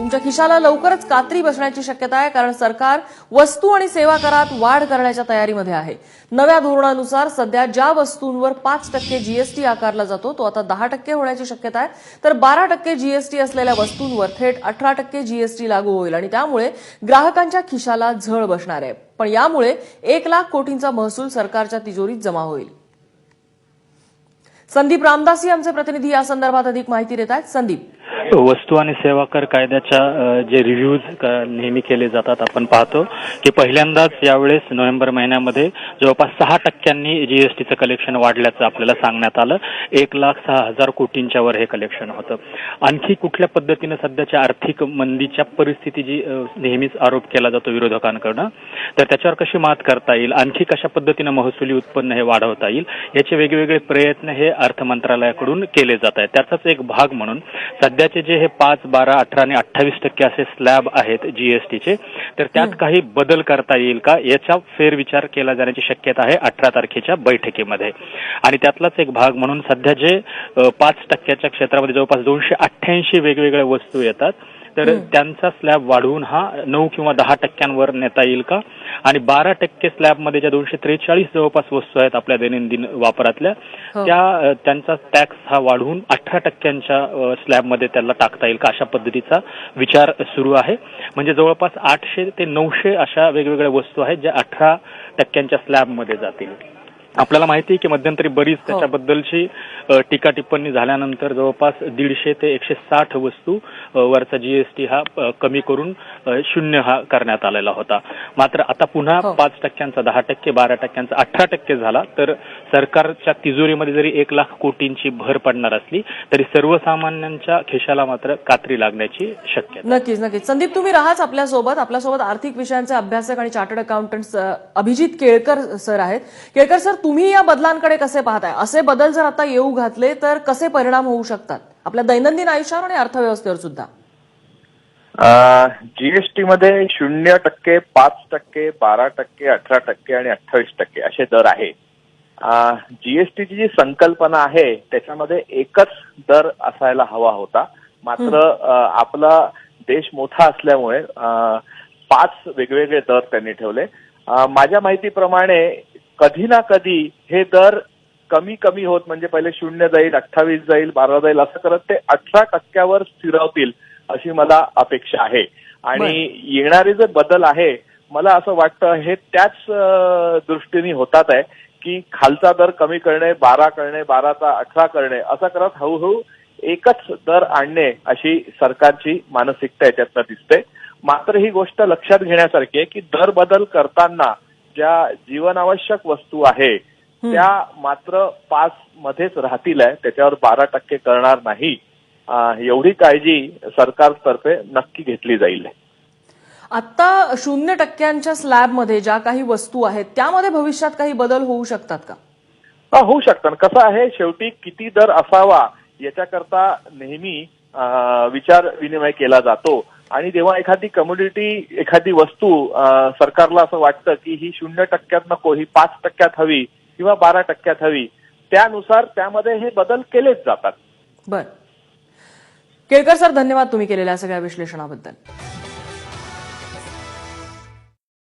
तुमच्या खिशाला लवकरच कात्री बसण्याची शक्यता आहे, कारण सरकार वस्तू आणि सेवा करात वाढ करण्याच्या तयारीमध्ये आहे. नव्या धोरणानुसार सध्या ज्या वस्तूंवर 5% जीएसटी आकारला जातो तो आता 10% होण्याची शक्यता आहे, तर 12% जीएसटी असलेल्या वस्तूंवर थेट 18% जीएसटी लागू होईल आणि त्यामुळे ग्राहकांच्या खिशाला झळ बसणार आहे. पण यामुळे 1 लाख कोटींचा महसूल सरकारच्या तिजोरीत जमा होईल. संदीप रामदासी आमचे प्रतिनिधी या संदर्भात अधिक माहिती देत आहेत. संदीप, वस्तू आणि सेवा कर कायद्याच्या जे रिव्ह्यूज नेहमी केले जातात, आपण पाहतो की पहिल्यांदाच यावेळेस नोव्हेंबर महिन्यामध्ये जवळपास 6% जीएसटीचं कलेक्शन वाढल्याचं आपल्याला सांगण्यात आलं. 1,06,000 कोटींच्या वर हे कलेक्शन होतं. आणखी कुठल्या पद्धतीनं सध्याच्या आर्थिक मंदीच्या परिस्थितीची नेहमीच आरोप केला जातो विरोधकांकडून, तर त्याच्यावर कशी मात करता येईल, आणखी कशा पद्धतीनं महसुली उत्पन्न हे वाढवता येईल, याचे वेगवेगळे प्रयत्न हे अर्थ मंत्रालयाकडून केले जात आहेत. त्याचाच एक भाग म्हणून सध्याचे जे हे 5, 12, 18 आणि 28% असे स्लॅब आहेत जीएसटीचे, तर त्यात काही बदल करता येईल का, याचा फेरविचार केला जाण्याची शक्यता आहे 18 तारखेच्या बैठकीमध्ये. आणि त्यातलाच एक भाग म्हणून सध्या जे 5% क्षेत्रामध्ये जवळपास 288 वेगवेगळ्या वस्तू येतात, तर त्यांचा स्लॅब वाढवून हा 9 किंवा 10% नेता येईल का, आणि 12% स्लॅबमध्ये ज्या 243 जवळपास वस्तू आहेत आपल्या दैनंदिन वापरातल्या, त्यांचा टॅक्स हा वाढवून 18% स्लॅबमध्ये त्याला टाकता येईल का, अशा पद्धतीचा विचार सुरू आहे. म्हणजे जवळपास 800 ते 900 अशा वेगवेगळ्या वस्तू आहेत ज्या 18% स्लॅबमध्ये जातील. आपल्याला माहिती आहे की मध्यंतरी बरीच त्याच्याबद्दलची टीका टिप्पणी झाल्यानंतर जवळपास 150 ते 160 वस्तू वरचा जीएसटी हा कमी करून 0 हा करण्यात आलेला होता. मात्र आता पुन्हा 5%चा 10%, 12%चा 18% झाला, तर सरकारच्या तिजोरीमध्ये जरी 1 लाख कोटींची भर पडणार असली तरी सर्वसामान्यांच्या खिशाला मात्र कात्री लागण्याची शक्यता. नक्कीच नक्कीच. संदीप, तुम्ही राहाच आपल्यासोबत आर्थिक विषयांचे अभ्यासक आणि chartered accountant Abhijit Kelkar sir आहेत. केळकर सर, तुम्ही या बदलांकडे कसे पाहताय? असे बदल जर आता येऊ घातले तर कसे परिणाम होऊ शकतात आपल्या दैनंदिन आयुष्यावर आणि अर्थव्यवस्थेवर सुद्धा? जीएसटी मध्ये 0%, 5%, 12%, 18% आणि 28% असे दर आहे. जीएसटीची जी संकल्पना आहे त्याच्यामध्ये एकच दर असायला हवा होता. मात्र आपला देश मोठा असल्यामुळे 5 वेगवेगळे दर त्यांनी ठेवले. माझ्या माहितीप्रमाणे कधी ना कधी हे दर कमी कमी होत, म्हणजे पहिले 0 जाईल, 28 जाईल, 12 जाईल, असं करत ते 18% स्थिरावतील अशी मला अपेक्षा आहे. आणि येणारे जे बदल आहे, मला असं वाटतं हे त्याच दृष्टीने होतात आहे की खालचा दर कमी करणे, 12 करणे, 12चा 18 करणे, असं करत हळूहळू एकच दर आणणे अशी सरकारची मानसिकता याच्यातनं दिसते. मात्र ही गोष्ट लक्षात घेण्यासारखी आहे की दर बदल करताना ज्या जीवनावश्यक वस्तू आहे त्या मात्र 5 मध्येच राहतील आहे, त्याच्यावर 12% करणार नाही, एवढी काळजी सरकारतर्फे नक्की घेतली जाईल. आता 0% स्लॅबमध्ये ज्या काही वस्तू आहेत त्यामध्ये भविष्यात काही बदल होऊ शकतात का? होऊ शकतात. कसं आहे, शेवटी किती दर असावा याच्याकरता नेहमी विचार विनिमय केला जातो. आणि जेव्हा एखादी कमोडिटी, एखादी वस्तू सरकारला असं वाटतं की ही 0% नको, ही 5% हवी किंवा 12% हवी, त्यानुसार त्यामध्ये हे बदल केलेच जातात. बरं. केळकर सर, धन्यवाद तुम्ही केलेल्या सगळ्या विश्लेषणाबद्दल.